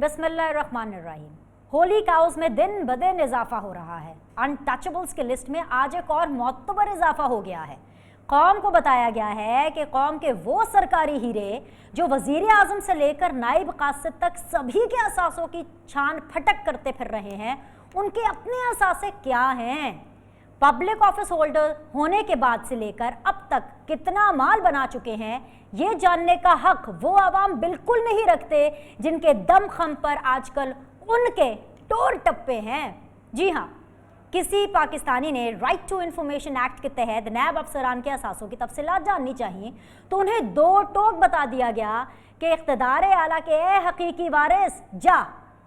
बिस्मिल्लाहिर्रहमानिर्रहीम। होली काउस में दिन ब दिन इजाफा हो रहा है। अनटचेबल्स की लिस्ट में आज एक और मोतबर इजाफा हो गया है। कौम को बताया गया है कि कौम के वो सरकारी हीरे जो वजीर आजम से लेकर नाइब कासिद तक सभी के असासों की छान फटक करते फिर रहे हैं, उनके अपने असासे क्या हैं? पब्लिक ऑफिस होल्डर होने के बाद से लेकर अब तक कितना माल बना चुके हैं, ये जानने का हक वो आवाम बिल्कुल नहीं रखते जिनके दम खम पर आजकल उनके टोर टप्पे हैं। जी हाँ, किसी पाकिस्तानी ने राइट टू इंफॉर्मेशन एक्ट के तहत नैब अफसरान के असासों की तफसीलात जाननी चाहिए तो उन्हें दो टोक बता दिया गया कि इख्तिदार आला के ए हकीकी वारिस जा,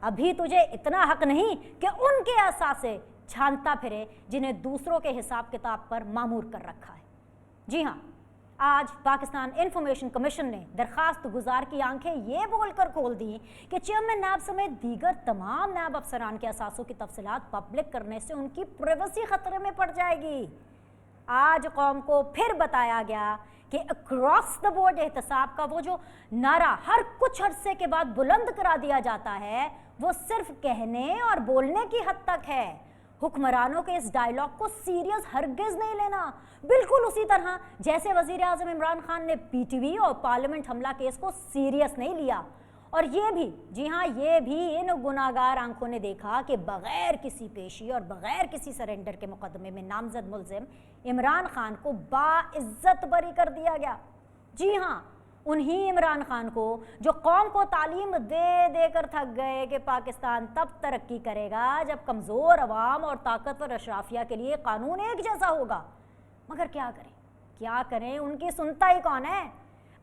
अभी तुझे इतना हक नहीं कि उनके असासे छानता फिरे जिन्हें दूसरों के हिसाब किताब पर मामूर कर रखा है। जी हाँ, आज पाकिस्तान इंफॉर्मेशन कमीशन ने दरखास्त गुजार की आंखें ये बोलकर खोल दी कि चेयरमैन नैब समेत दीगर तमाम नैब अफसरान के असासों की तफसीलात पब्लिक करने से उनकी प्राइवेसी खतरे में पड़ जाएगी। आज कौम को फिर बताया गया कि अक्रॉस द बोर्ड एहतसाब का वो जो नारा हर कुछ अरसे के बाद बुलंद करा दिया जाता है, वो सिर्फ कहने और बोलने की हद तक है। हुक्मरानों के इस डायलॉग को सीरियस हरगिज नहीं लेना, बिल्कुल उसी तरह जैसे वजीर आजम इमरान खान ने पीटीवी और पार्लियामेंट हमला केस को सीरियस नहीं लिया। और ये भी, जी हाँ, ये भी इन गुनाहगार आंखों ने देखा कि बगैर किसी पेशी और बगैर किसी सरेंडर के मुकदमे में नामजद मुलजिम इमरान खान को बाइज्जत बरी कर दिया गया। जी हाँ, उन्हीं इमरान खान को जो कौम को तालीम दे देकर थक गए कि पाकिस्तान तब तरक्की करेगा जब कमज़ोर अवाम और ताकतवर अशराफिया के लिए कानून एक जैसा होगा। मगर क्या करें, उनकी सुनता ही कौन है?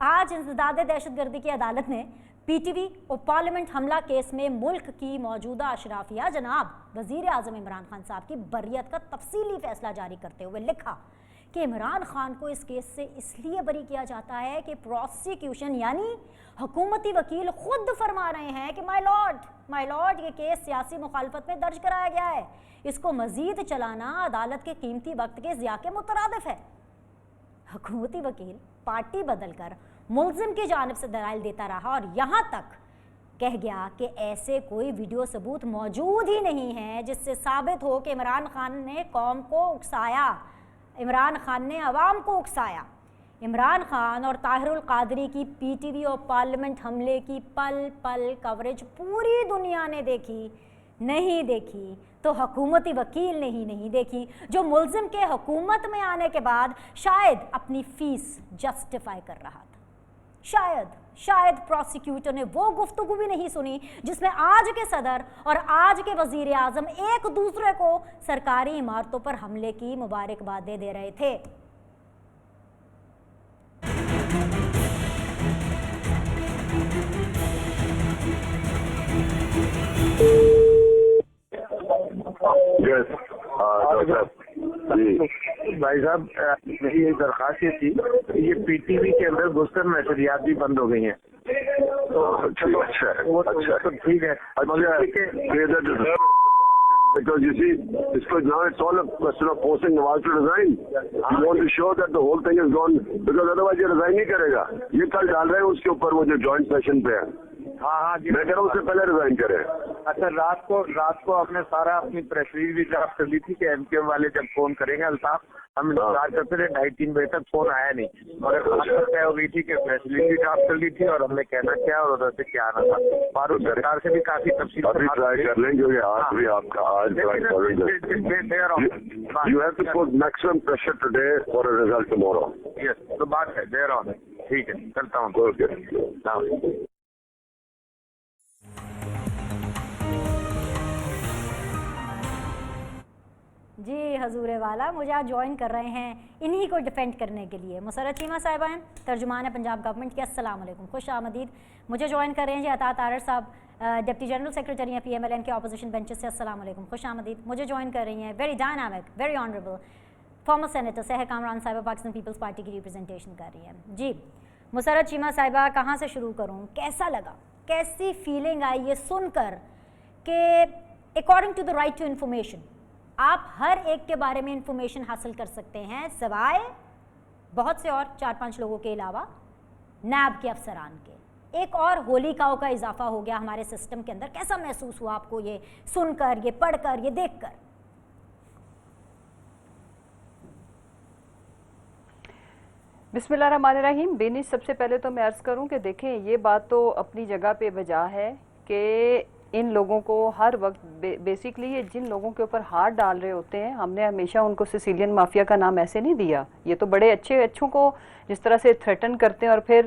आज इंसदाद दहशतगर्दी की अदालत ने पीटीवी और पार्लियामेंट हमला केस में मुल्क की मौजूदा अशराफिया जनाब वजीर आजम इमरान खान साहब की बर्रियत का तफसीली फैसला जारी करते हुए लिखा कि इमरान खान को इस केस से इसलिए बरी किया जाता है कि प्रोसिक्यूशन यानी हुकूमती वकील खुद फरमा रहे हैं कि माय लॉर्ड ये केस सियासी मुखालफत में दर्ज कराया गया है, इसको मजीद चलाना अदालत के कीमती वक्त के ज़िया के मुतरादिफ है। हुकूमती वकील पार्टी बदलकर मुलजिम की जानिब से दलाइल देता रहा और यहाँ तक कह गया कि ऐसे कोई वीडियो सबूत मौजूद ही नहीं है जिससे साबित हो कि इमरान खान ने कौम को उकसाया, इमरान खान ने अवाम को उकसाया। इमरान खान और ताहिरुल कादरी की पीटीवी और पार्लियामेंट हमले की पल पल कवरेज पूरी दुनिया ने देखी, नहीं देखी तो हुकूमती वकील ने ही नहीं देखी, जो मुलजिम के हुकूमत में आने के बाद शायद अपनी फीस जस्टिफाई कर रहा था। शायद प्रोसिक्यूटर ने वो गुफ्तगू भी नहीं सुनी जिसमें आज के सदर और आज के वजीर आजम एक दूसरे को सरकारी इमारतों पर हमले की मुबारकबादें दे रहे थे। भाई साहब, मेरी एक दरखास्त ये थी, ये पीटीवी के अंदर घुसकर नशरियात भी बंद हो गई हैं। तो चलो अच्छा तो ठीक है। Because you see, now it's all a question of forcing Nawaz to resign. You want to show that the whole thing is gone, because otherwise ये resign नहीं करेगा। ये कल डाल रहे हैं उसके ऊपर वो जो जॉइंट सेशन पे है। हाँ जी, मैं कह रहा हूँ उससे पहले रिजाइन करे। अच्छा, रात को आपने सारा अपनी प्रेस रिलीज भी ड्राफ्ट कर ली थी कि एमकेएम वाले जब फोन करेंगे अल्ताफ, हम इंतजार करते रहे, 2:30 बजे तक फोन आया नहीं। और बात तय हो गई थी कि प्रेस रिलीज भी ड्राफ्ट कर ली थी और हमने कहना क्या और उधर से क्या आना था। फारूक सरकार से भी काफी तफसील ट्राई कर लेंगे क्योंकि आज भी आपका आज you have to put maximum pressure today for a result tomorrow. Yes, तो बात है देयर ऑन। ठीक है, करता हूँ। जी हजूर वाला, मुझे आज ज्वाइन कर रहे हैं इन्हीं को डिफेंड करने के लिए मुसर्रत चीमा साहिबा हैं, तर्जुमान है पंजाब गवर्नमेंट की। अस्सलाम वालेकुम, खुश आमदीद। मुझे ज्वाइन कर रहे हैं जी अता तारड़ साहब, डिप्टी जनरल सेक्रेटरी हैं PMLN के अपोजिशन बेंचेस से। अस्सलाम वालेकुम, खुश आमदीद। मुझे ज्वाइन कर रही हैं very dynamic, very honourable farmer senator सहर कामरान साहिबा, पाकिस्तान पीपल्स पार्टी की रिप्रेजेंटेशन कर रही हैं। जी मुसर्रत चीमा साहिबा, कहाँ से शुरू करूँ? कैसा लगा, कैसी फीलिंग आई ये सुनकर कि according to the right to information आप हर एक के बारे में इंफॉर्मेशन हासिल कर सकते हैं, सिवाय बहुत से और 4-5 लोगों के अलावा नैब के अफसरान के। ایک اور ہولیکاؤں کا اضافہ ہو گیا ہمارے سسٹم کے اندر. کیسا محسوس ہوا آپ کو یہ سن کر, یہ پڑھ کر, یہ دیکھ کر؟ بسم اللہ الرحمن الرحیم. بینش, سب سے پہلے تو میں عرض کروں کہ دیکھیں یہ بات تو اپنی جگہ پہ بجا ہے کہ ان لوگوں کو ہر وقت بیسیکلی یہ جن لوگوں کے اوپر ہاتھ ڈال رہے ہوتے ہیں, ہم نے ہمیشہ ان کو سیسیلین مافیا کا نام ایسے نہیں دیا. یہ تو بڑے اچھوں کو جس طرح سے تھریٹن کرتے ہیں, اور پھر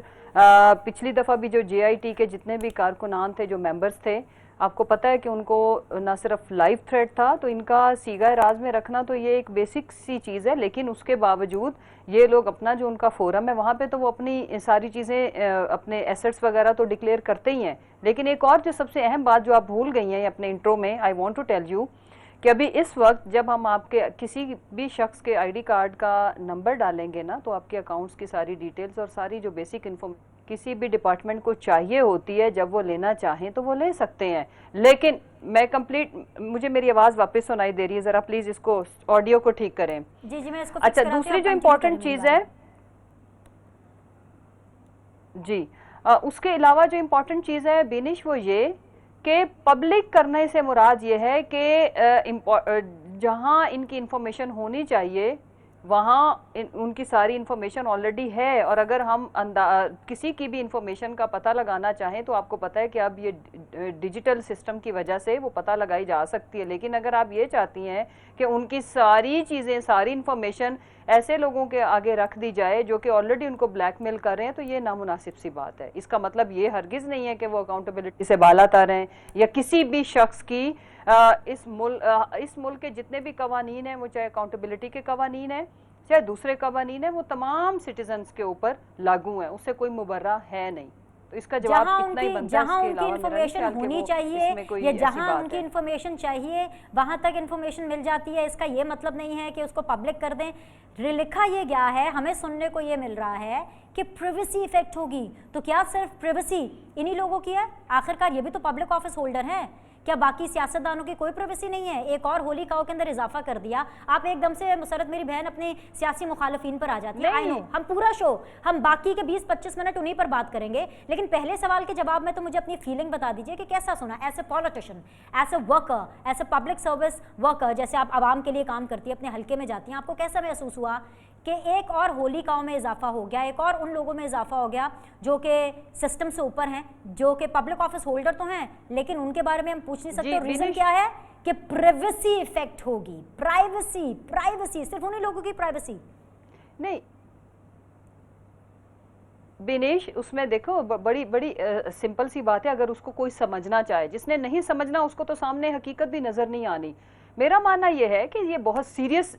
پچھلی دفعہ بھی جو جے آئی ٹی کے جتنے بھی کارکنان تھے, جو ممبرز تھے, آپ کو پتہ ہے کہ ان کو نہ صرف لائف تھریٹ تھا, تو ان کا سیگا راز میں رکھنا تو یہ ایک بیسک سی چیز ہے, لیکن اس کے باوجود یہ لوگ اپنا جو ان کا فورم ہے وہاں پہ تو وہ اپنی ساری چیزیں اپنے ایسٹس وغیرہ تو ڈکلیئر کرتے ہی ہیں. لیکن ایک اور جو سب سے اہم بات جو آپ بھول گئی ہیں اپنے انٹرو میں, I want to tell you کہ ابھی اس وقت جب ہم آپ کے کسی بھی شخص کے آئی ڈی کارڈ کا نمبر ڈالیں گے نا, تو آپ کے اکاؤنٹس کی ساری ڈیٹیلز اور ساری جو بیسک کسی بھی ڈپارٹمنٹ کو چاہیے ہوتی ہے, جب وہ لینا چاہیں تو وہ لے سکتے ہیں. لیکن میں مجھے میری آواز واپس سنائی دے رہی ہے, ذرا پلیز اس کو آڈیو کو ٹھیک کریں. جی میں اس کو اچھا, دوسری جو امپورٹنٹ چیز ہے, جی اس کے علاوہ جو امپورٹنٹ چیز ہے بینش, وہ یہ کہ پبلک کرنے سے مراد یہ ہے کہ جہاں ان کی انفارمیشن ہونی چاہیے وہاں ان کی ساری انفارمیشن آلریڈی ہے. اور اگر ہم کسی کی بھی انفارمیشن کا پتہ لگانا چاہیں تو آپ کو پتہ ہے کہ اب یہ ڈیجیٹل سسٹم کی وجہ سے وہ پتہ لگائی جا سکتی ہے. لیکن اگر آپ یہ چاہتی ہیں کہ ان کی ساری چیزیں, ساری انفارمیشن ایسے لوگوں کے آگے رکھ دی جائے جو کہ آلریڈی ان کو بلیک میل کر رہے ہیں, تو یہ نامناسب سی بات ہے. اس کا مطلب یہ ہرگز نہیں ہے کہ وہ اکاؤنٹیبلٹی سے بالا تر ہیں, یا کسی بھی شخص کی اس ملک کے جتنے بھی قوانین ہیں, وہ چاہے اکاؤنٹیبلٹی کے قوانین ہیں چاہے دوسرے قوانین ہیں, وہ تمام سٹیزنز کے اوپر لاگو ہیں, اس سے کوئی مبرہ ہے نہیں. تو اس کا جواب اتنا ہی بنتا ہے. جہاں ان کی انفارمیشن ہونی چاہیے یا جہاں ان کی انفارمیشن چاہیے وہاں تک انفارمیشن مل جاتی ہے. اس کا یہ مطلب نہیں ہے کہ اس کو پبلک کر دیں. لکھا یہ گیا ہے, ہمیں سننے کو یہ مل رہا ہے کہ پریویسی ایفیکٹ ہوگی. تو کیا صرف پریویسی انہی لوگوں کی ہے؟ آخرکار یہ بھی تو پبلک آفس ہولڈر ہیں. کیا باقی سیاستدانوں کی کوئی پریویسی نہیں ہے؟ ایک اور ہولی کاؤ کے اندر اضافہ کر دیا. آپ ایک دم سے مسرت میری بہن اپنی سیاسی مخالفین پر آ جاتی ہے. آئی نو, ہم پورا شو ہم باقی کے 20-25 منٹ انہی پر بات کریں گے, لیکن پہلے سوال کے جواب میں تو مجھے اپنی فیلنگ بتا دیجئے کہ کیسا سنا as a politician, as a worker, as a public service worker, جیسے آپ عوام کے لیے کام کرتی ہے, اپنے حلقے میں جاتی ہیں, آپ کو کیسا محسوس ہوا کہ ایک اور ہولی کاؤ میں اضافہ ہو گیا, ایک اور ان لوگوں میں اضافہ ہو گیا جو کہ سسٹم سے اوپر ہیں, جو کہ پبلک آفس ہولڈر تو ہیں لیکن ان کے بارے میں ہم پوچھ نہیں سکتے. ریزن کیا ہے کہ پرائیویسی ایفیکٹ ہوگی. پرائیویسی صرف انہی لوگوں کی پرائیویسی نہیں بینیش, اس میں دیکھو بڑی سمپل سی بات ہے. اگر اس کو کوئی سمجھنا چاہے, جس نے نہیں سمجھنا اس کو تو سامنے حقیقت بھی نظر نہیں آنی. میرا ماننا یہ ہے کہ یہ بہت سیریس,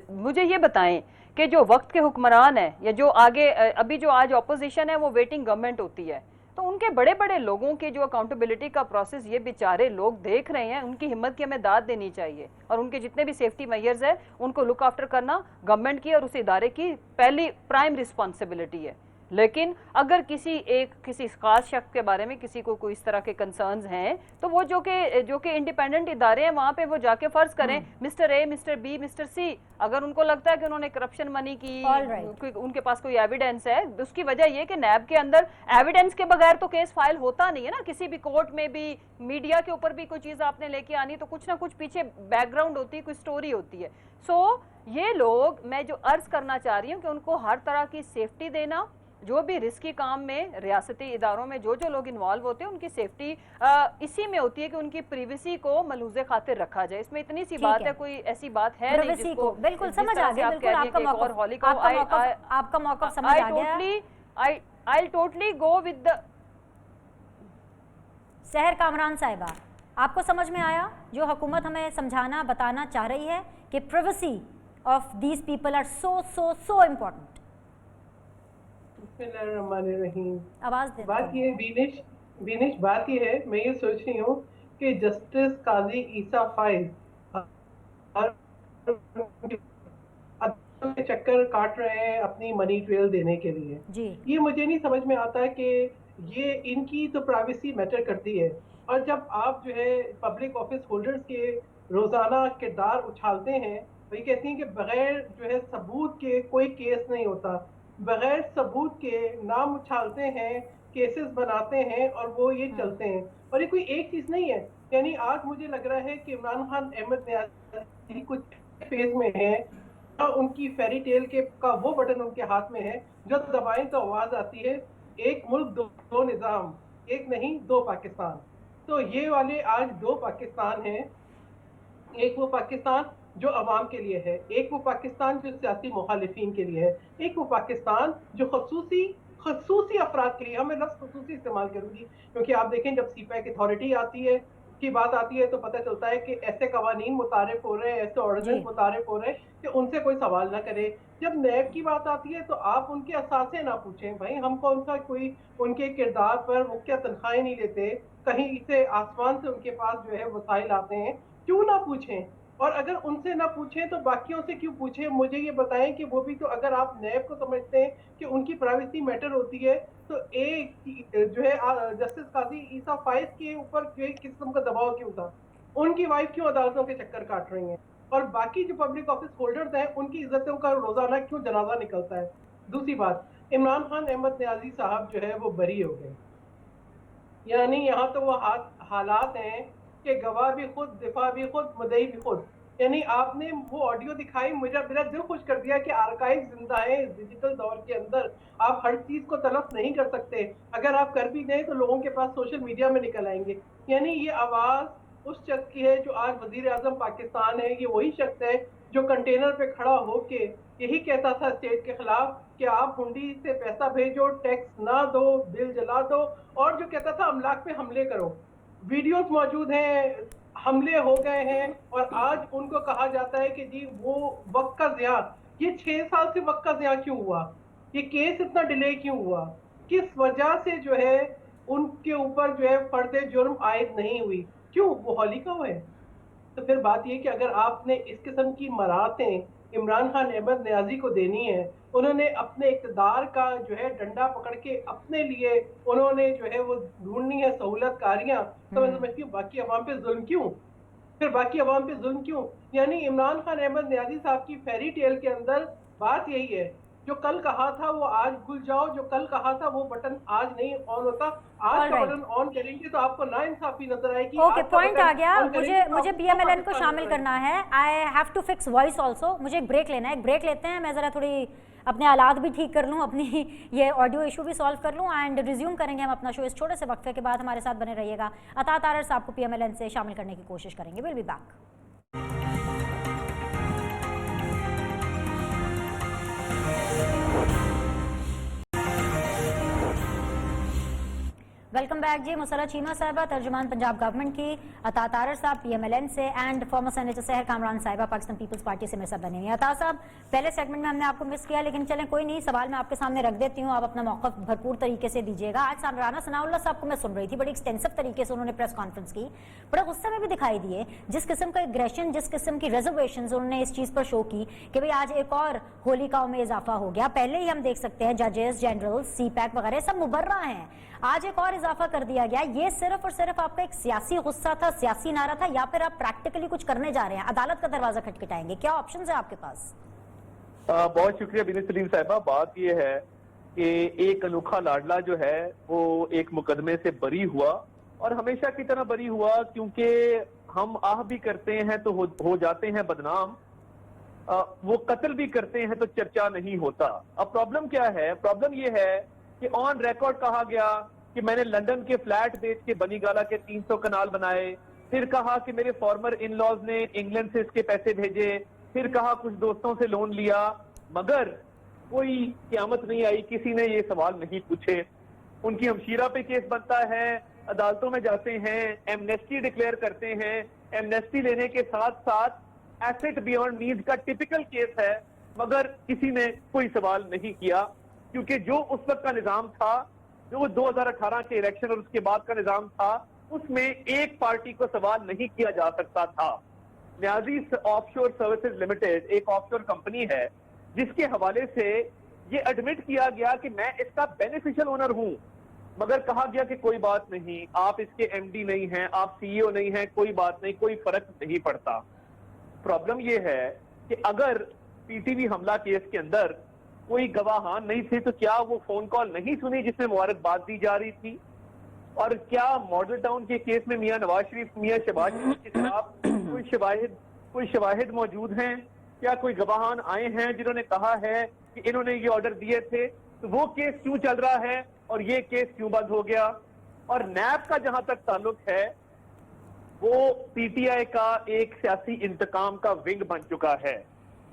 مجھے یہ بتائیں کہ جو وقت کے حکمران ہیں یا جو آگے ابھی جو آج اپوزیشن ہے وہ ویٹنگ گورنمنٹ ہوتی ہے, تو ان کے بڑے لوگوں کے جو اکاؤنٹیبلٹی کا پروسیس یہ بیچارے لوگ دیکھ رہے ہیں, ان کی ہمت کی ہمیں داد دینی چاہیے. اور ان کے جتنے بھی سیفٹی میئرز ہیں ان کو لک آفٹر کرنا گورنمنٹ کی اور اس ادارے کی پہلی پرائم رسپانسبلٹی ہے. لیکن اگر کسی خاص شخص کے بارے میں کسی کو کوئی اس طرح کے کنسرنز ہیں, تو وہ جو کہ انڈیپینڈنٹ ادارے ہیں وہاں پہ وہ جا کے فرض کریں mister A, mister B, mister C. اگر ان کو لگتا ہے کہ انہوں نے کرپشن منی کی, ان کے پاس کوئی ایویڈنس ہے, اس کی وجہ یہ کہ نیب کے اندر ایویڈنس کے بغیر تو کیس فائل ہوتا نہیں ہے نا. کسی بھی کورٹ میں بھی میڈیا کے اوپر بھی کوئی چیز آپ نے لے کے آنی تو کچھ نہ کچھ پیچھے بیک گراؤنڈ ہوتی ہے, کوئی سٹوری ہوتی ہے. سو یہ لوگ, میں جو عرض کرنا چاہ رہی ہوں کہ ان کو ہر طرح کی سیفٹی دینا, جو بھی رسکی کام میں ریاستی اداروں میں جو لوگ انوالو ہوتے ہیں ان کی سیفٹی اسی میں ہوتی ہے کہ ان کی پریویسی کو ملحوظ خاطر رکھا جائے. اس میں اتنی سی بات ہے, کوئی ایسی بات ہے نہیں جس کو بالکل سمجھ آ گیا. بالکل آپ کا موقف سمجھ آ گیا. I'll totally go with the سحر کامران صاحبہ, آپ کو سمجھ میں آیا جو حکومت ہمیں سمجھانا بتانا چاہ رہی ہے کہ privacy of these people are so important. بسم اللہ الرحمن الرحیم. آواز دے. بات یہ ہے بینش, بات یہ ہے, میں یہ سوچ رہی ہوں کہ جسٹس قاضی عیسیٰ فائز چکر کاٹ رہے ہیں اپنی منی ٹریل دینے کے لیے. یہ مجھے نہیں سمجھ میں آتا کہ یہ ان کی تو پرائیویسی میٹر کرتی ہے, اور جب آپ جو ہے پبلک آفس ہولڈرز کے روزانہ کردار اچھالتے ہیں, وہ یہ کہتی ہیں کہ بغیر جو ہے ثبوت کے کوئی کیس نہیں ہوتا, بغیر ثبوت کے نام اچھالتے ہیں केसेस बनाते हैं और वो ये चलते हैं, और ये कोई एक चीज नहीं है। यानी आज मुझे लग रहा है कि इमरान खान अहमद न्याजी कुछ फेज में है, उनकी फेरी टेल के का वो बटन उनके हाथ में है जो दबाएं तो आवाज आती है, एक मुल्क दो निजाम, एक नहीं दो पाकिस्तान। तो ये वाले आज दो पाकिस्तान हैं, एक वो पाकिस्तान जो अवाम के लिए है, एक वो पाकिस्तान जो सियासी मुखालिफिन के लिए है, एक वो पाकिस्तान जो खसूसी अफराद के लिए। हमें लफ्ज़ खसूसी इस्तेमाल करूंगी क्योंकि आप देखें जब सीपैक अथॉरिटी आती है की बात आती है तो पता चलता है कि ऐसे कवानीन मुतारिफ हो रहे हैं, ऐसे ऑर्डिनेंस मुतारिफ हो रहे हैं कि उनसे कोई सवाल ना करे। जब नैब की बात आती है तो आप उनके असासे ना पूछें, भाई हम कौन सा कोई उनके किरदार पर वो क्या तनख्वाहें नहीं लेते, कहीं से आसमान से उनके पास जो है वसाइल आते हैं, क्यों ना पूछें? और अगर उनसे ना पूछें तो बाकियों से क्यों पूछें? मुझे ये बताएं कि वो भी तो, अगर आप नैब को समझते हैं कि उनकी प्राइवेसी मैटर होती है, तो एक जो है जस्टिस काजी ईसा फाइज के ऊपर जो किस किस्म का दबाव क्यों था? उनकी वाइफ क्यों अदालतों के चक्कर काट रही हैं? और बाकी जो पब्लिक ऑफिस होल्डर्स हैं उनकी इज्जतों का रोजाना क्यों जनाजा निकलता है? दूसरी बात, इमरान खान अहमद न्याजी साहब जो है वो बरी हो गए, यानी यहाँ तो वो हालात हैं कि गवाह भी खुद, दिफा भी खुद, मुद्दई भी खुद। यानी आपने वो ऑडियो दिखाई, मेरा दिल खुश कर दिया कि आर्काइव जिंदा है इस डिजिटल दौर के अंदर। आप हर चीज को तलफ नहीं कर सकते, अगर आप कर भी दें तो लोगों के पास सोशल मीडिया में निकल आएंगे। यानी ये आवाज उस शख्स की है जो आज वजीर आजम पाकिस्तान है, ये वही शख्स है जो कंटेनर पे खड़ा होके यही कहता था स्टेट के खिलाफ कि आप हुंडी से पैसा भेजो, टैक्स ना दो, बिल जला दो, और जो कहता था अमलाक पे हमले करो। वीडियोस मौजूद हैं, हमले हो गए हैं, और आज उनको कहा जाता है कि जी वो वक्त का ज़िया। ये 6 साल से वक्त का ज़िया क्यों हुआ? ये केस इतना डिले क्यों हुआ? किस वजह से जो है उनके ऊपर जो है फर्द जुर्म आयद नहीं हुई? क्यों? वो होलिका है। तो फिर बात ये कि अगर आपने इस किस्म की मराहतें इमरान खान अहमद न्याजी को देनी है, उन्होंने अपने इक़्तिदार का जो है डंडा पकड़ के अपने लिए उन्होंने जो है वो ढूंढनी है सहूलतकारियां, तो मैं समझती हूँ बाकी अवाम पे जुल्म क्यों? फिर बाकी अवाम पे जुल्म क्यों? यानी इमरान खान अहमद न्याजी साहब की फेरी टेल के अंदर बात यही है, जो कल कहा था वो आज भूल जाओ, जो कल कहा था वो बटन आज नहीं ऑन होता, आज का बटन ऑन करेंगे तो आपको नाइंसाफी नजर आएगी। ओके, पॉइंट आ गया। मुझे पीएमएलएन को शामिल करना है। I have to fix voice also. मुझे एक ब्रेक लेना है, एक ब्रेक लेते हैं, मैं जरा थोड़ी अपने हालात भी ठीक कर लूँ, अपनी ये ऑडियो इशू भी सॉल्व कर लूँ, एंड रिज्यूम करेंगे हम अपना शो इस छोटे से वक्फे के बाद। हमारे साथ बने रहिएगा। अता तारर साहब को पीएमएलएन से शामिल करने की कोशिश करेंगे। Will be back. Welcome back जी। मुसर्रत चीमा साहिबा, तर्जुमान पंजाब गवर्नमेंट की, अता तारर साहब पीएमएलएन से, एंड फॉर्मर सेनेटर सहर कामरान साहिबा पाकिस्तान पीपल्स पार्टी से मेरे साथ बने हुए हैं। अता साहब, पहले सेगमेंट में हमने आपको मिस किया, लेकिन चलें कोई नहीं, सवाल मैं आपके सामने रख देती हूँ, आप अपना मौक़िफ़ भरपूर तरीके से दीजिएगा। आज राना सनाउल्लाह साहब को मैं सुन रही थी, बड़ी एक्सटेंसिव तरीके से उन्होंने प्रेस कॉन्फ्रेंस की, बड़ा गुस्से में भी दिखाई दिए। जिस किस्म का एग्रेशन, जिस किस्म की रिजर्वेशन उन्होंने इस चीज़ पर शो की कि भाई आज एक और होलिकाओं में इजाफा हो गया। पहले ही हम देख सकते हैं जजेस जनरल, सीपैक वगैरह सब मुबर्रा हैं, आज एक और इजाफा कर दिया गया। ये सिर्फ और सिर्फ आपका एक सियासी गुस्सा था, सियासी नारा था, या फिर आप प्रैक्टिकली कुछ करने जा रहे हैं, अदालत का दरवाजा खटखटाएंगे? क्या ऑप्शंस है आपके पास? बहुत शुक्रिया बिनी सलीम साहिबा। बात यह है कि एक अनोखा लाडला जो है वो एक मुकदमे से बरी हुआ, और हमेशा की तरह बरी हुआ, क्योंकि हम आह भी करते हैं तो हो जाते हैं बदनाम, वो कत्ल भी करते हैं तो चर्चा नहीं होता। अब प्रॉब्लम क्या है? प्रॉब्लम ये है कि ऑन रिकॉर्ड कहा गया कि मैंने लंदन के फ्लैट बेच के बनी गाला के 300 कनाल बनाए, फिर कहा कि मेरे फॉर्मर इन लॉज ने इंग्लैंड से इसके पैसे भेजे, फिर कहा कुछ दोस्तों से लोन लिया, मगर कोई क़यामत नहीं आई, किसी ने ये सवाल नहीं पूछे। उनकी हमशीरा पे केस बनता है, अदालतों में जाते हैं, एमनेस्टी डिक्लेयर करते हैं, एमनेस्टी लेने के साथ साथ एसेट बियॉन्ड नीड्स का टिपिकल केस है, मगर किसी ने कोई सवाल नहीं किया, क्योंकि जो उस वक्त का निजाम था, जो 2018 के इलेक्शन और उसके बाद का निजाम था, उसमें एक पार्टी को सवाल नहीं किया जा सकता था। न्याजी ऑफशोर सर्विसेज लिमिटेड एक ऑफशोर कंपनी है जिसके हवाले से ये एडमिट किया गया कि मैं इसका बेनिफिशियल ओनर हूं, मगर कहा गया कि कोई बात नहीं, आप इसके एमडी नहीं हैं, आप सीईओ नहीं हैं, कोई बात नहीं, कोई फर्क नहीं पड़ता। प्रॉब्लम ये है कि अगर पीटीवी हमला केस के अंदर कोई गवाहान नहीं थे, तो क्या वो फोन कॉल नहीं सुनी जिसमें मुबारकबाद दी जा रही थी? और क्या मॉडल टाउन के केस में मियां नवाज शरीफ, मियां शहबाज शरीफ के खिलाफ कोई शवाहिद मौजूद हैं? क्या कोई गवाहान आए हैं जिन्होंने कहा है कि इन्होंने ये ऑर्डर दिए थे? तो वो केस क्यों चल रहा है और ये केस क्यों बंद हो गया? और नैब का जहां तक ताल्लुक है, वो पीटीआई का एक सियासी इंतकाम का विंग बन चुका है।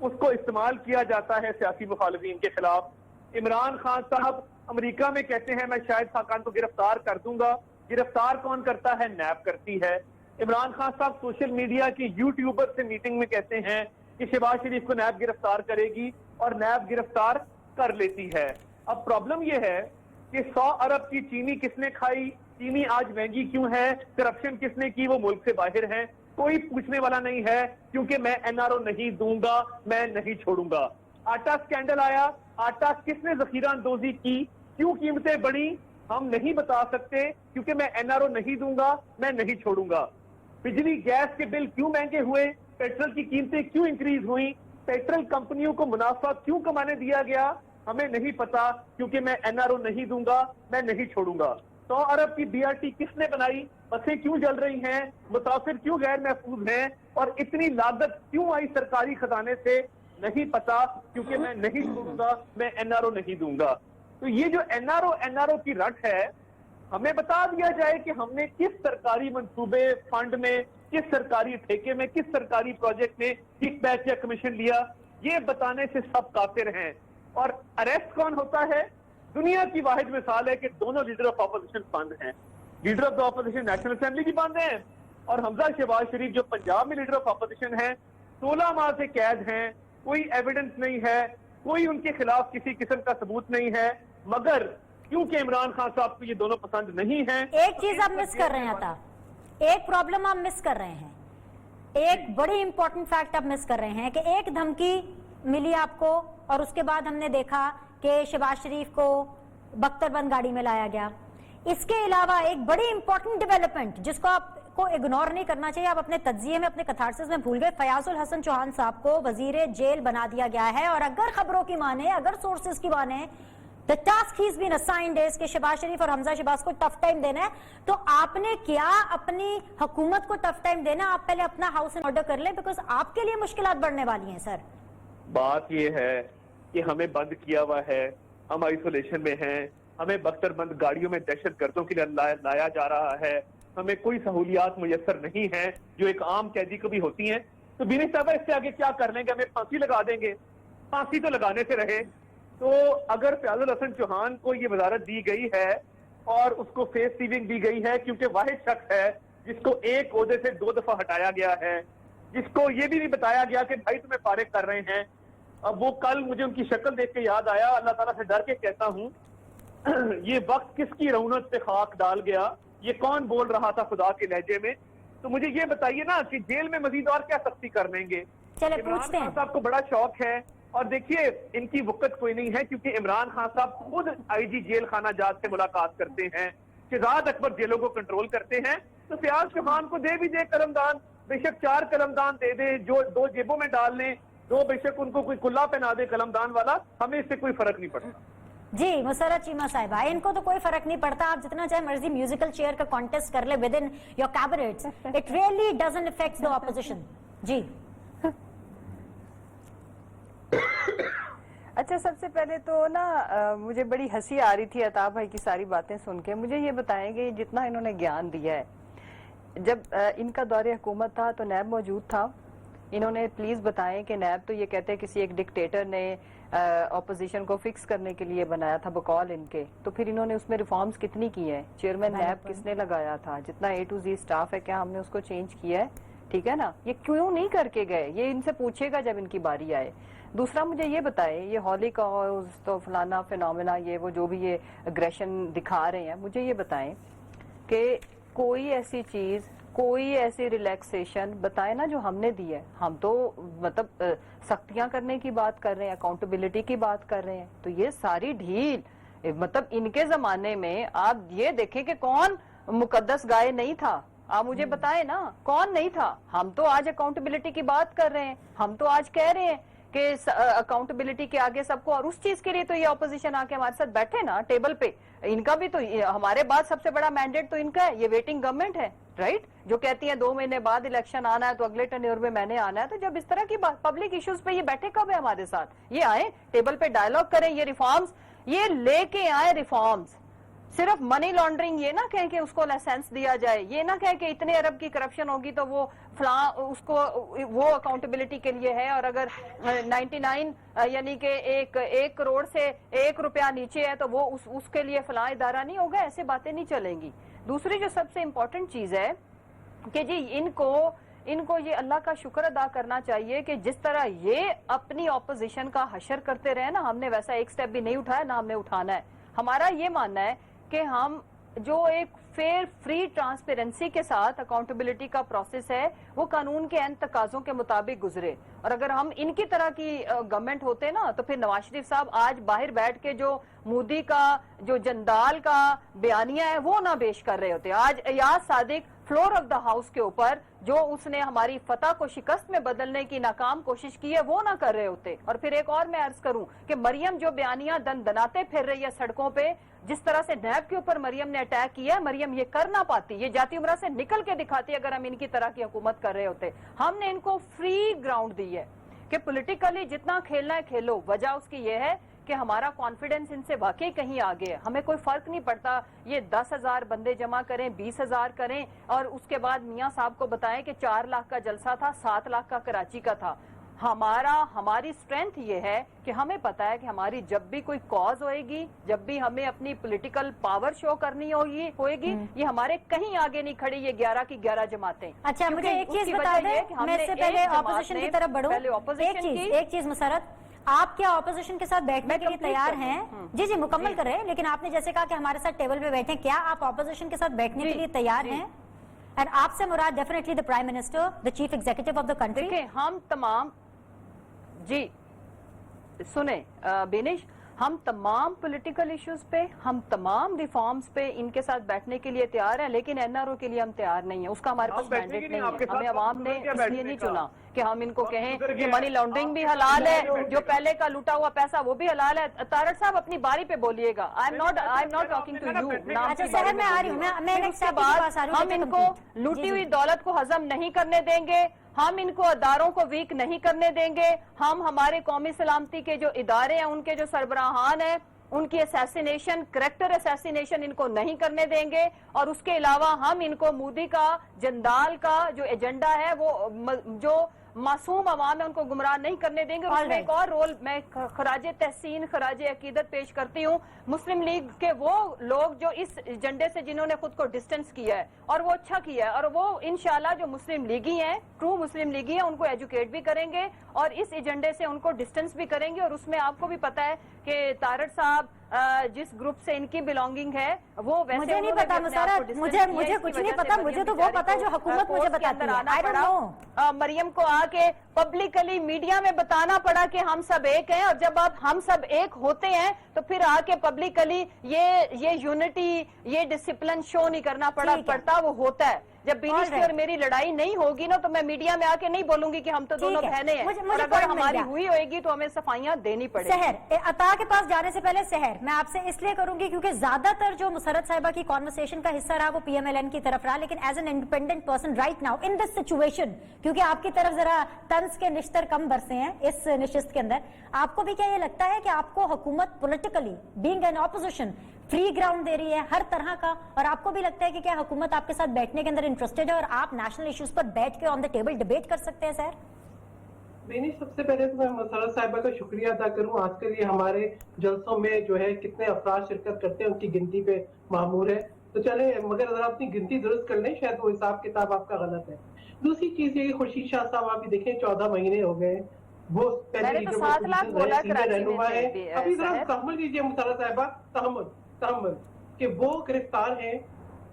उसको इस्तेमाल किया जाता है सियासी मुखालिफिन के खिलाफ। इमरान खान साहब अमेरिका में कहते हैं मैं शाहिद खाकान को गिरफ्तार कर दूंगा। गिरफ्तार कौन करता है? नैब करती है। इमरान खान साहब सोशल मीडिया की यूट्यूबर से मीटिंग में कहते हैं कि शहबाज शरीफ को नैब गिरफ्तार करेगी और नैब गिरफ्तार कर लेती है। अब प्रॉब्लम यह है कि 100 अरब की चीनी किसने खाई? चीनी आज महंगी क्यों है? करप्शन किसने की? वो मुल्क से बाहर है, कोई पूछने वाला नहीं है, क्योंकि मैं एनआरओ नहीं दूंगा, मैं नहीं छोड़ूंगा। आटा स्कैंडल आया, आटा किसने जखीरा अंदोजी की? क्यों कीमतें बढ़ी? हम नहीं बता सकते, क्योंकि मैं एनआरओ नहीं दूंगा, मैं नहीं छोड़ूंगा। बिजली गैस के बिल क्यों महंगे हुए? पेट्रोल की कीमतें क्यों इंक्रीज हुई? पेट्रोल कंपनियों को मुनाफा क्यों कमाने दिया गया? हमें नहीं पता, क्योंकि मैं एनआरओ नहीं दूंगा, मैं नहीं छोड़ूंगा। 100 अरब की बीआरटी किसने बनाई? बसें क्यों जल रही हैं? मुसाफिर क्यों गैर महफूज हैं? और इतनी लागत क्यों आई सरकारी खजाने से? नहीं पता, क्योंकि मैं नहीं छोड़ूंगा, मैं एनआरओ नहीं दूंगा। तो ये जो एनआरओ की रट है, हमें बता दिया जाए कि हमने किस सरकारी मंसूबे फंड में, किस सरकारी ठेके में, किस सरकारी प्रोजेक्ट में किकबैक या कमीशन लिया, ये बताने से सब काफिर हैं। और अरेस्ट कौन होता है? दुनिया की वाहिद मिसाल है कि दोनों लीडर ऑफ ऑपोजिशन बंद हैं। Leader of the opposition national assembly भी बंद हैं, और हमजा शहबाज शरीफ जो पंजाब में लीडर ऑफ ऑपोजिशन है, 16 माह से कैद हैं, कोई एविडेंस नहीं है, कोई उनके खिलाफ किसी किस्म का सबूत नहीं है। मगर क्योंकि इमरान खान साहब को ये दोनों पसंद नहीं है। एक चीज आप मिस कर रहे हैं आता, एक प्रॉब्लम आप मिस कर रहे हैं, एक बड़ी इंपॉर्टेंट फैक्ट आप मिस कर रहे हैं कि एक धमकी मिली आपको और उसके बाद हमने देखा कि शहबाज शरीफ को बख्तरबंद गाड़ी में लाया गया। इसके अलावा एक बड़ी इंपॉर्टेंट डेवलपमेंट जिसको आपको इग्नोर नहीं करना चाहिए, आप अपने तज्जिए में, अपने कथारसिस में भूल गए, फयाजुल हसन चौहान साहब को वजीर जेल बना दिया गया है। और अगर खबरों की माने, अगर सोर्सेज की माने, The task he's been assigned is कि शहबाज शरीफ और हमजा शहबाज को टफ टाइम देना है। तो आपने क्या अपनी हुकूमत को टफ टाइम देना? आप पहले अपना हाउस इन ऑर्डर कर लें, बिकॉज आपके लिए मुश्किलात बढ़ने वाली हैं। सर, बात ये है कि हमें बंद किया हुआ है, हम आइसोलेशन में हैं, हमें बख्तरबंद गाड़ियों में दहशत गर्दों के लिए लाया जा रहा है, हमें कोई सहूलियात मुयस्सर नहीं है जो एक आम कैदी को भी होती हैं। तो बीनी साहब इससे आगे क्या कर लेंगे? हमें फांसी लगा देंगे? फांसी तो लगाने से रहे। तो अगर फयाजुल हसन चौहान को ये वजारत दी गई है और उसको फेस सीविंग दी गई है, क्योंकि वाहिद शख्स है जिसको एक ओहदे से 2 दफा हटाया गया है, जिसको ये भी नहीं बताया गया कि भाई तुम्हें फारिग कर रहे हैं। अब वो कल मुझे उनकी शक्ल देख के याद आया, अल्लाह ताला से डर के कहता हूँ, ये वक्त किसकी रौनक पे खाक डाल गया? ये कौन बोल रहा था खुदा के लहजे में? तो मुझे ये बताइए ना कि जेल में मजीद और क्या सख्ती कर लेंगे? चले पूछते हैं। इमरान खान साहब को बड़ा शौक है, और देखिए इनकी वक़्त कोई नहीं है, क्योंकि इमरान खान साहब खुद आईजी जेल खाना जात से मुलाकात करते हैं, शहजाद अकबर जेलों को कंट्रोल करते हैं। तो फयाज चौहान को दे भी दे कलमदान, बेशक 4 कलमदान दे दे, जो 2 जेबों में डाल लें, 2 बेशक उनको कोई कुल्ला पहना दे कलमदान वाला, हमें इससे कोई फर्क नहीं पड़ता। जी मुसर्रत चीमा साहिबा, इनको तो कोई फर्क नहीं पड़ता, आप जितना चाहे मर्जी म्यूजिकल चेयर का कॉन्टेस्ट कर ले within your cabinets, it really doesn't affect the opposition. जी अच्छा, सबसे पहले तो ना मुझे बड़ी हंसी आ रही थी अताब भाई की सारी बातें सुन के। मुझे ये बताएं कि जितना इन्होंने ज्ञान दिया है, जब इनका दौरे हुकूमत था तो नैब मौजूद था, इन्होंने प्लीज बताएं कि नैब तो ये कहते हैं किसी एक डिक्टेटर ने ऑपोजिशन को फिक्स करने के लिए बनाया था बकौल इनके, तो फिर इन्होंने उसमें रिफॉर्म्स कितनी की है? चेयरमैन नैब किसने लगाया था? जितना A to Z स्टाफ है, क्या हमने उसको चेंज किया है? ठीक है ना, ये क्यों नहीं करके गए? ये इनसे पूछेगा जब इनकी बारी आए। दूसरा मुझे ये बताएं, ये हॉलीकॉस्ट तो फलाना फिनोमेना, ये वो जो भी ये एग्रेशन दिखा रहे हैं, मुझे ये बताएं कि कोई ऐसी चीज, कोई ऐसी रिलैक्सेशन बताए ना जो हमने दी है। हम तो मतलब सख्तियां करने की बात कर रहे हैं, अकाउंटेबिलिटी की बात कर रहे हैं, तो ये सारी ढील, मतलब इनके जमाने में आप ये देखें कि कौन मुकद्दस गाय नहीं था? आप मुझे बताएं ना, कौन नहीं था? हम तो आज अकाउंटेबिलिटी की बात कर रहे हैं, हम तो आज कह रहे हैं کہ اکاؤنٹیبلٹی کے آگے سب کو, اور اس چیز کے لیے تو یہ اپوزیشن آ کے ہمارے ساتھ بیٹھے نا ٹیبل پہ. ان کا بھی تو ہمارے بعد سب سے بڑا مینڈیٹ تو ان کا ہے, یہ ویٹنگ گورنمنٹ ہے رائٹ, جو کہتی ہیں 2 مہینے بعد الیکشن آنا ہے تو اگلے ٹرنیور میں میں نے آنا ہے. تو جب اس طرح کی پبلک ایشوز پہ یہ بیٹھے کب ہے ہمارے ساتھ, یہ آئیں ٹیبل پہ ڈائیلاگ کریں, یہ ریفارمز یہ لے کے آئے ریفارمز. صرف منی لانڈرنگ یہ نہ کہیں کہ اس کو لائسنس دیا جائے, یہ نہ کہیں کہ اتنے ارب کی کرپشن ہوگی تو وہ فلاں اس کو وہ اکاؤنٹیبلٹی کے لیے ہے, اور اگر 99 یعنی کہ 1 کروڑ سے 1 روپیہ نیچے ہے تو وہ اس کے لیے فلاں ادارہ نہیں ہوگا. ایسے باتیں نہیں چلیں گی. دوسری جو سب سے امپورٹنٹ چیز ہے کہ جی ان کو یہ اللہ کا شکر ادا کرنا چاہیے کہ جس طرح یہ اپنی اپوزیشن کا حشر کرتے رہے نا, ہم نے ویسا ایک سٹیپ بھی نہیں اٹھایا, نہ ہم نے اٹھانا ہے. ہمارا یہ ماننا ہے کہ ہم جو ایک فیئر فری ٹرانسپیرنسی کے ساتھ اکاؤنٹیبلٹی کا پروسیس ہے وہ قانون کے عین تقاضوں کے مطابق گزرے. اور اگر ہم ان کی طرح کی گورنمنٹ ہوتے نا تو پھر نواز شریف صاحب آج باہر بیٹھ کے جو مودی کا جو جندال کا بیانیہ ہے وہ نہ پیش کر رہے ہوتے. آج Ayaz Sadiq floor of the house کے اوپر جو اس نے ہماری فتح کو شکست میں بدلنے کی ناکام کوشش کی ہے وہ نہ کر رہے ہوتے. اور پھر ایک اور میں عرض کروں کہ مریم جو بیانیہ دناتے پھر رہی ہے سڑکوں پہ, جس طرح سے نیب کے اوپر مریم نے اٹیک کیا ہے, مریم یہ کر نہ پاتی, یہ جاتی عمرہ سے نکل کے دکھاتی اگر ہم ان کی طرح کی حکومت کر رہے ہوتے. ہم نے ان کو فری گراؤنڈ دی ہے کہ پولیٹیکلی جتنا کھیلنا ہے کھیلو. وجہ اس کی یہ ہے کہ ہمارا کانفیڈنس ان سے واقعی کہیں آگے ہے. ہمیں کوئی فرق نہیں پڑتا یہ 10,000 بندے جمع کریں 20,000 کریں اور اس کے بعد میاں صاحب کو بتائیں کہ 4 لاکھ کا جلسہ تھا 7 لاکھ کا کراچی کا تھا. ہماری سٹرینتھ یہ ہے کہ ہمیں پتا ہے کہ ہماری جب بھی کوئی کاز ہوئے گی, جب بھی ہمیں اپنی پولیٹیکل پاور شو کرنی ہوئے گی, یہ ہمارے کہیں آگے نہیں کھڑی یہ 11 کی 11 جماعتیں. اچھا مجھے ایک چیز بتا دیں, میں اس سے پہلے اپوزیشن کی طرف بڑھوں, ایک چیز مسرت, آپ کیا اپوزیشن کے ساتھ بیٹھنے کے لیے تیار ہیں؟ جی مکمل کر رہے ہیں, لیکن آپ نے جیسے کہا کہ ہمارے ساتھ ٹیبل پہ بیٹھیں, کیا آپ اپوزیشن کے ساتھ بیٹھنے کے لیے تیار ہیں؟ اور آپ سے مراد definitely the prime minister, the chief executive of the country. ہم تمام جی سنیں بینش, ہم تمام پولیٹیکل ایشوز پہ, ہم تمام ریفارمز پہ ان کے ساتھ بیٹھنے کے لیے تیار ہیں, لیکن این آر او کے لیے ہم تیار نہیں ہیں. اس کا ہمارے پاس مینڈیٹ نہیں ہے. ہمیں عوام نے اس لیے نہیں چنا کہ ہم ان کو کہیں کہ منی لانڈرنگ بھی حلال ہے, جو پہلے کا لوٹا ہوا پیسہ وہ بھی حلال ہے. طارق صاحب اپنی باری پہ بولیے گا. I am not talking to you. اچھا سہر میں آ رہی ہوں, میں اس کے بعد ہم ان کو لوٹی ہوئی دولت کو ہضم نہیں کرنے دیں گے, ہم ان کو اداروں کو ویک نہیں کرنے دیں گے. ہم ہمارے قومی سلامتی کے جو ادارے ہیں ان کے جو سربراہان ہیں ان کی اسیسینیشن, کریکٹر اسیسینیشن ان کو نہیں کرنے دیں گے. اور اس کے علاوہ ہم ان کو مودی کا جندال کا جو ایجنڈا ہے وہ جو معصوم عوام ہے ان کو گمراہ نہیں کرنے دیں گے. اس میں ایک اور رول میں خراج تحسین خراج عقیدت پیش کرتی ہوں مسلم لیگ کے وہ لوگ جو اس ایجنڈے سے جنہوں نے خود کو ڈسٹنس کیا ہے اور وہ اچھا کیا ہے, اور وہ انشاءاللہ جو مسلم لیگی ہیں, ٹرو مسلم لیگی ہیں, ان کو ایجوکیٹ بھی کریں گے اور اس ایجنڈے سے ان کو ڈسٹنس بھی کریں گے. اور اس میں آپ کو بھی پتا ہے کہ طارق صاحب جس گروپ سے ان کی بلانگنگ ہے وہ ویسے مجھے نہیں پتا مسرت, مجھے کچھ نہیں پتا, مجھے تو وہ پتا جو حکومت مجھے بتاتی ہے. I don't know. مریم کو آ کے پبلکلی میڈیا میں بتانا پڑا کہ ہم سب ایک ہیں, اور جب آپ ہم سب ایک ہوتے ہیں تو پھر آ کے پبلکلی یہ یونٹی یہ ڈسپلن شو نہیں کرنا پڑتا, وہ ہوتا ہے. جب بینش کی اور میری لڑائی نہیں ہوگی نا تو میں میڈیا میں آ کے نہیں بولوں گی کہ ہم تو دونوں بہنیں ہیں, اور اگر ہماری ہوئی ہوئے گی تو ہمیں صفائیاں دینی پڑے گی. سحر عطا کے پاس جانے سے پہلے سحر میں آپ سے اس لیے کروں گی کیونکہ زیادہ تر جو مسرت صاحبہ کی کانورسیشن کا حصہ رہا وہ پی ایم ایل این کی طرف رہا, لیکن as an independent person right now in this situation, کیونکہ آپ کی طرف ذرا طنز کے نشتر کم برسے ہیں اس نشست کے اندر, آپ کو بھی کیا یہ لگتا ہے کہ آپ کو حکومت politically being an opposition free ground دے رہی ہے ہر طرح کا, اور آپ کو بھی لگتا ہے کہ کیا حکومت آپ کے ساتھ بیٹھنے کے اندر انٹرسٹڈ ہے اور آپ نیشنل ایشوز پر بیٹھ کے آن دا ٹیبل ڈیبیٹ کر سکتے ہیں؟ سر بینی, سب سے پہلے تو میں مسرت صاحبہ کا شکریہ ادا کروں. آج کل یہ ہمارے جلسوں میں جو ہے کتنے افراد شرکت کرتے ہیں ان کی گنتی پہ معمور ہے, تو چلے مگر اگر اپنی گنتی درست کر لیں شاید وہ حساب کتاب آپ کا غلط ہے. دوسری چیز یہ خورشید شاہ صاحب آپ بھی دیکھیں 14 مہینے ہو گئے, وہ پہلے 7 لاکھ بولا رہنما ہے. ابھی ذرا تحمل کیجیے مسرت صاحبہ, تحمل کہ وہ گرفتار ہیں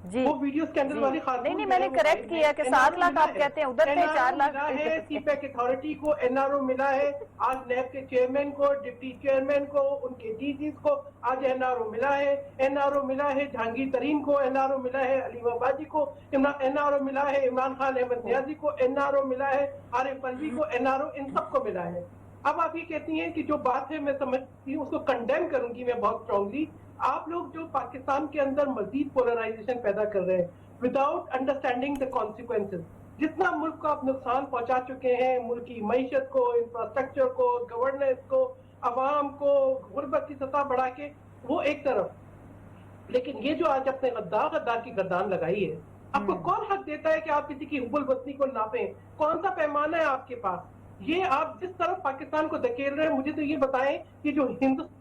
جی وہ ویڈیوز کے اندر والی خاتون نہیں میں نے کریکٹ کیا کہ 7 لاکھ آپ کہتے ہیں, ادھر پہ 4 لاکھ ہے. سی پیک اتھارٹی کو این آر او ملا ہے, آج نیب کے چیئرمین کو, ڈپٹی چیئرمین کو, ان کے ڈی جیز کو آج این آر او ملا ہے. این آر او ملا ہے جہانگیر ترین کو, این آر او ملا ہے علیم آبادی کو, این آر او ملا ہے عمران خان احمد نیازی کو, این آر او ملا ہے عارف الوی کو, این آر او ان سب کو ملا ہے. अब आप ये कहती हैं कि जो बात है मैं समझती हूँ, उसको कंडेम करूंगी मैं बहुत स्ट्रांगली। आप लोग जो पाकिस्तान के अंदर मजीद पोलराइजेशन पैदा कर रहे हैं विदाउट अंडरस्टैंडिंग द कॉन्सिक्वेंसेज, जितना मुल्क को आप नुकसान पहुंचा चुके हैं, मुल्क की मईशत को, इंफ्रास्ट्रक्चर को, गवर्नेंस को, अवाम को, गुर्बत की सतह बढ़ा के, वो एक तरफ। लेकिन ये जो आज अपने गद्दार की गर्दान लगाई है, आपको कौन हक देता है कि आप किसी की हुब्बुल वतनी को नापें? कौन सा पैमाना है आपके पास? ये आप जिस तरफ पाकिस्तान को धकेल रहे हैं, मुझे तो ये बताएं कि जो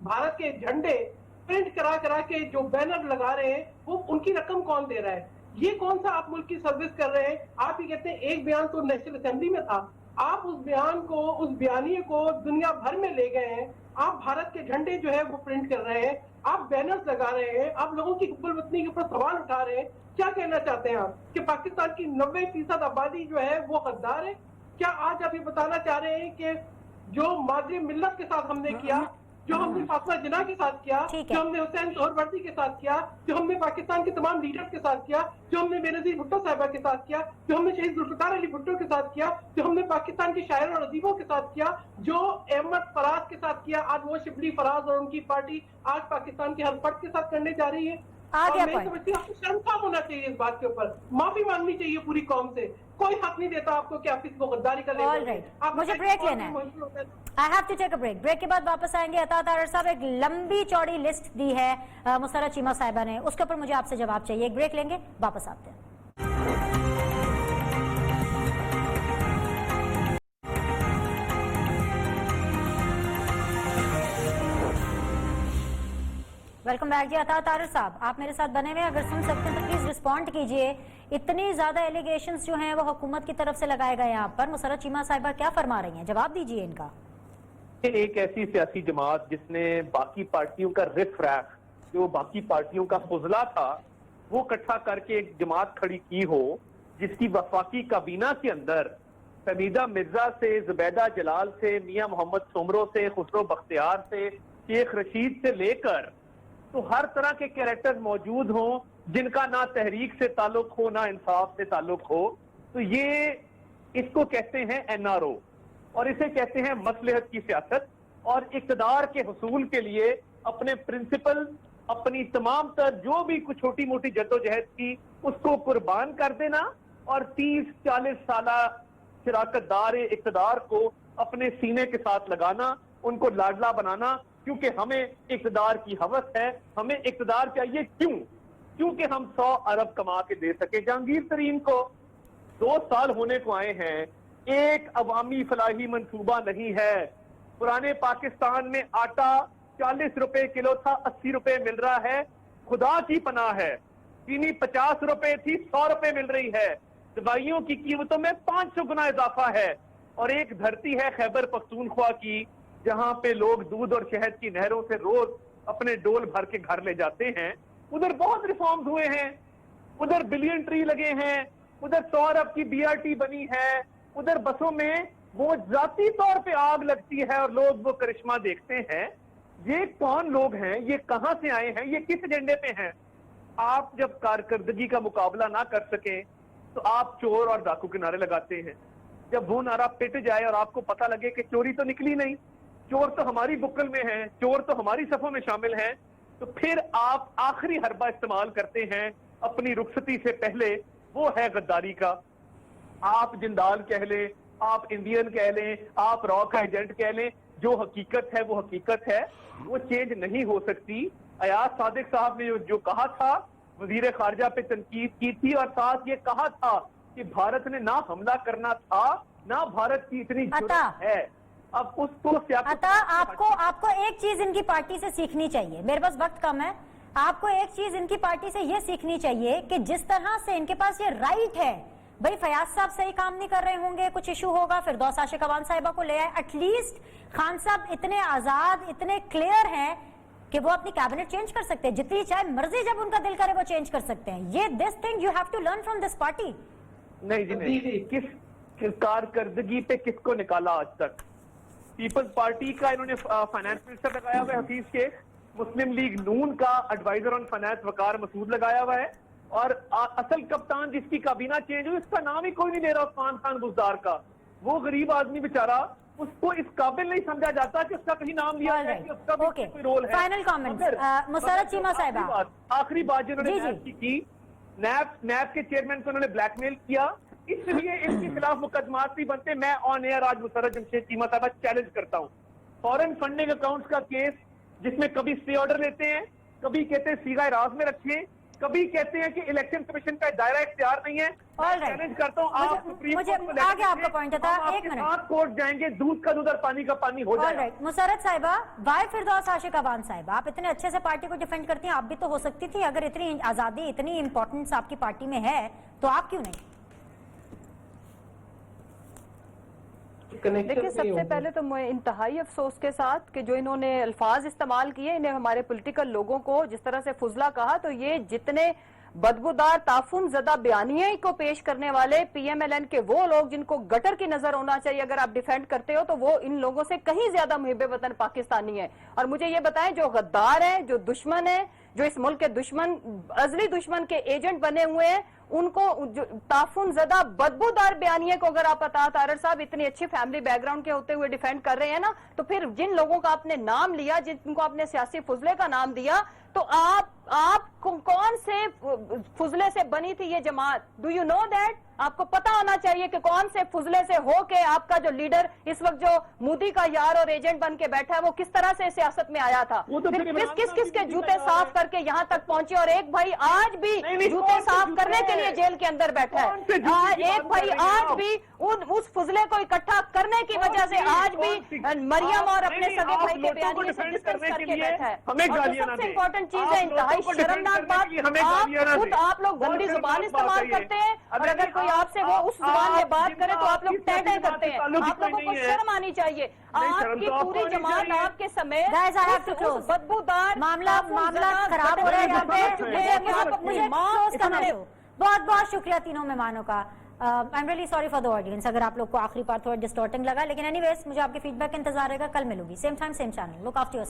भारत के झंडे प्रिंट करा करा के जो बैनर लगा रहे हैं, वो उनकी रकम कौन दे रहा है? ये कौन सा आप मुल्क की सर्विस कर रहे हैं? आप ही कहते हैं एक बयान तो नेशनल असेंबली में था, आप उस बयान को, उस बयानिए को दुनिया भर में ले गए हैं। आप भारत के झंडे जो है वो प्रिंट कर रहे हैं, आप बैनर्स लगा रहे हैं, आप लोगों की हुब्बुल वतनी के ऊपर सवाल उठा रहे हैं। क्या कहना चाहते हैं आप कि पाकिस्तान की 90% आबादी जो है वो गद्दार है? क्या आज आप ये बताना चाह रहे हैं कि जो मादरी मिल्लत के साथ हमने किया, जो हमने फातिमा जिन्ना के साथ किया, जो हमने हुसैन सोहरवर्दी के साथ किया, जो हमने पाकिस्तान के तमाम लीडर्स के साथ किया, जो हमने बेनजीर भुट्टो साहिबा के साथ किया, जो हमने शहीद जुल्फिकार अली भुट्टो के साथ किया, जो हमने पाकिस्तान के शायर और अदीबों के साथ किया, जो अहमद फराज के साथ किया, आज वो शिबली फराज और उनकी पार्टी आज पाकिस्तान के हर फर्द के साथ करने जा रही है। और मैं समझती हूँ आपको शर्मसार होना चाहिए इस बात के ऊपर, माफी मांगनी चाहिए पूरी कौम से। कोई हक नहीं देता आपको कि आप किसी को गद्दारी का लें। मुझे ब्रेक लेना है, I have to take a break. Break के बाद वापस आएंगे। अता तारर साहब एक लंबी चौड़ी लिस्ट दी है मुसर्रत चीमा साहिबा ने, उसके ऊपर मुझे आपसे जवाब चाहिए। एक ब्रेक लेंगे, वापस आते हैं। वेलकम बैक जी। अता तारर साहब, आप मेरे साथ बने हुए, अगर सुन सकते हैं तो प्लीज रिस्पॉन्ड कीजिए। इतनी ज्यादा एलिगेशंस जो हैं वो हुकूमत की तरफ से लगाए गए यहाँ पर, मुसर्रत चीमा साहिबा क्या फरमा रही हैं, जवाब दीजिए इनका। एक ऐसी सियासी जमात जिसने बाकी पार्टियों का रिफ रैफ, जो बाकी पार्टियों का फुजला था, वो इकट्ठा करके एक जमात खड़ी की हो, जिसकी वफाकी काबीना के अंदर फमीदा मिर्जा से, जुबैदा जलाल से, मियां मोहम्मद सोमरो से, खुसरो बख्तियार से, शेख रशीद से लेकर तो हर तरह के कैरेक्टर मौजूद हों, जिनका ना तहरीक से ताल्लुक हो ना इंसाफ से ताल्लुक हो, तो ये इसको कहते हैं एनआरओ, और इसे कहते हैं मसलहत की सियासत। और इक़्तिदार के हुसूल के लिए अपने प्रिंसिपल, अपनी तमाम तर जो भी कुछ छोटी मोटी जद्दोजहद की, उसको कुर्बान कर देना और 30-40 साला शराकतदार इक़्तिदार को अपने सीने के साथ लगाना, उनको लाडला बनाना, क्योंकि हमें इक़्तिदार की हवस है, हमें इक़्तिदार चाहिए। क्योंकि हम 100 अरब कमा के दे सके। जहांगीर तरीन को 2 साल होने को आए हैं, एक अवामी फलाही मंसूबा नहीं है। पुराने पाकिस्तान में आटा 40 रुपए किलो था, 80 रुपए मिल रहा है, खुदा की पनाह है। चीनी 50 रुपए थी, 100 रुपए मिल रही है। दवाइयों की कीमतों में 500 गुना इजाफा है। और एक धरती है खैबर पख्तूनख्वा की, जहां पे लोग दूध और शहद की नहरों से रोज अपने डोल भर के घर ले जाते हैं। उधर बहुत रिफॉर्म्स हुए हैं, उधर बिलियन ट्री लगे हैं, उधर 100 अरब की बीआरटी बनी है, उधर बसों में वो जाती तौर पे आग लगती है और लोग वो करिश्मा देखते हैं। ये कौन लोग हैं, ये कहां से आए हैं, ये किस एजेंडे पे हैं? आप जब कारकर्दगी का मुकाबला ना कर सके तो आप चोर और डाकू के नारे लगाते हैं। जब वो नारा पिट जाए और आपको पता लगे कि चोरी तो निकली नहीं, चोर तो हमारी बुक्कल में है, चोर तो हमारी सफों में शामिल है, तो फिर आप आखिरी हरबा इस्तेमाल करते हैं अपनी रुखसती से पहले, वो है गद्दारी का। आप जिंदाल कह लें, आप इंडियन कह लें, आप रॉ का एजेंट कह लें, जो हकीकत है वो हकीकत है, वो चेंज नहीं हो सकती। अयाज सादिक साहब ने जो कहा था, वजीर खारजा पे तनकीद की थी और साथ ये कहा था कि भारत ने ना हमला करना था, ना भारत की इतनी जुर्रत है। अब उसको अता आपको एक चीज इनकी पार्टी से सीखनी चाहिए, मेरे पास वक्त कम है, आपको एक चीज इनकी पार्टी से ये सीखनी चाहिए कि जिस तरह से इनके पास ये राइट है, भाई फयाज साहब सही काम नहीं कर रहे होंगे, कुछ इशू होगा, फिर फिरदौस आशिक अवान साहिबा को ले आए, एटलीस्ट खान साहब इतने आजाद, इतने क्लियर हैं कि वो अपनी कैबिनेट चेंज कर सकते हैं, जितनी चाहे मर्जी जब उनका दिल करे वो चेंज कर सकते हैं। ये this thing you have to learn from this party. नहीं जी नहीं, किस कारकर्दगी पे किसको निकाला आज तक? पीपल्स पार्टी का इन्होंने फाइनेंस मिनिस्टर लगाया हुआ है हफीज शेख, मुस्लिम लीग नून का एडवाइजर ऑन फाइनेंस वकार मसूद लगाया हुआ है, और असल कप्तान जिसकी काबीना चेंज हुई उसका नाम ही कोई नहीं ले रहा, उस्मान खान बुजदार का। वो गरीब आदमी बेचारा اس کو اس قابل نہیں سمجھا جاتا کہ اس کا کہیں نام لیا جائے کہ اس کا بھی کوئی رول ہے. فائنل کامنٹس مسرت چیمہ صاحبہ. آخری بات جنہوں نے نیب کی نیب کے چیئرمین کو انہوں نے بلیک میل کیا, اس لیے اس کے خلاف مقدمات بھی بنتے. میں آن ایئر آج مسرت جمشید چیمہ صاحبہ چیلنج کرتا ہوں, فورن فنڈنگ اکاؤنٹس کا کیس جس میں کبھی اسٹے آرڈر لیتے ہیں, کبھی کہتے ہیں سیگا راز میں رکھیں, کبھی کہتے ہیں کہ الیکشن کمیشن کا دائرہ اختیار نہیں ہے. چیلنج کرتا ہوں آپ سپریم کورٹ جائیں گے, دودھ کا دودھ اور پانی کا پانی ہو جائے گا. مسرت صاحبہ, وائی فردوس عاشق عوان صاحب, آپ اتنے اچھے سے پارٹی کو ڈیفینڈ کرتی ہیں, آپ بھی تو ہو سکتی تھی. اگر اتنی آزادی اتنی امپورٹنس آپ کی پارٹی میں ہے تو آپ کیوں نہیں؟ دیکھیں سب سے پہلے تو میں انتہائی افسوس کے ساتھ کہ جو انہوں نے الفاظ استعمال کیے, انہیں ہمارے پولیٹیکل لوگوں کو جس طرح سے فضلہ کہا, تو یہ جتنے بدبودار تعفن زدہ بیانیے کو پیش کرنے والے پی ایم ایل این کے وہ لوگ جن کو گٹر کی نظر ہونا چاہیے اگر آپ ڈیفینڈ کرتے ہو, تو وہ ان لوگوں سے کہیں زیادہ محب وطن پاکستانی ہیں. اور مجھے یہ بتائیں جو غدار ہیں, جو دشمن ہیں, جو اس ملک کے دشمن, ازلی دشمن کے ایجنٹ بنے ہوئے ہیں, ان کو تعفن زدہ بدبودار بیانیے کو اگر آپ عطا طاہر صاحب اتنی اچھی فیملی بیک گراؤنڈ کے ہوتے ہوئے ڈیفینڈ کر رہے ہیں نا, تو پھر جن لوگوں کا آپ نے نام لیا, جن کو آپ نے سیاسی فضلے کا نام دیا, تو آپ کون سے فضلے سے بنی تھی یہ جماعت؟ Do you know that? آپ کو پتا ہونا چاہیے کہ کون سے فضلے سے ہو کے آپ کا جو لیڈر اس وقت جو مودی کا یار اور ایجنٹ بن کے بیٹھا ہے وہ کس طرح سے سیاست میں آیا تھا, کس کے جوتے صاف کر کے یہاں تک پہنچے. اور ایک بھائی آج بھی جوتے صاف کرنے کے لیے جیل کے اندر بیٹھا ہے, ایک بھائی آج بھی اس فضلے کو اکٹھا کرنے کی وجہ سے آج بھی مریم اور اپنے سگے بھائی کے بیانیے سے ڈسکس کر کے بیٹھا ہے. اور سب سے امپورٹنٹ چیز ہے, انتہائی شرمناک بات, خود آپ لوگ گندی زبان استعمال کرتے ہیں, اور اگر کوئی آپ سے وہ اس زبان میں بات کرے تو آپ لوگ ٹینٹیں کرتے ہیں. آپ لوگوں کو شرم آنی چاہیے. آپ کی پوری جماعت آپ کے سمیت بدبودار معاملہ خراب ہو رہا ہے یہاں پہ. بہت بہت شکریہ تینوں مہمانوں کا. I am really sorry for the audience اگر آپ لوگ کو آخری پارٹ تھوڑا ڈسٹارٹنگ لگا, لیکن اینی ویز مجھے آپ کے فیڈ بیک کا انتظار رہے گا. کل ملوں گی, same time same channel. Look after your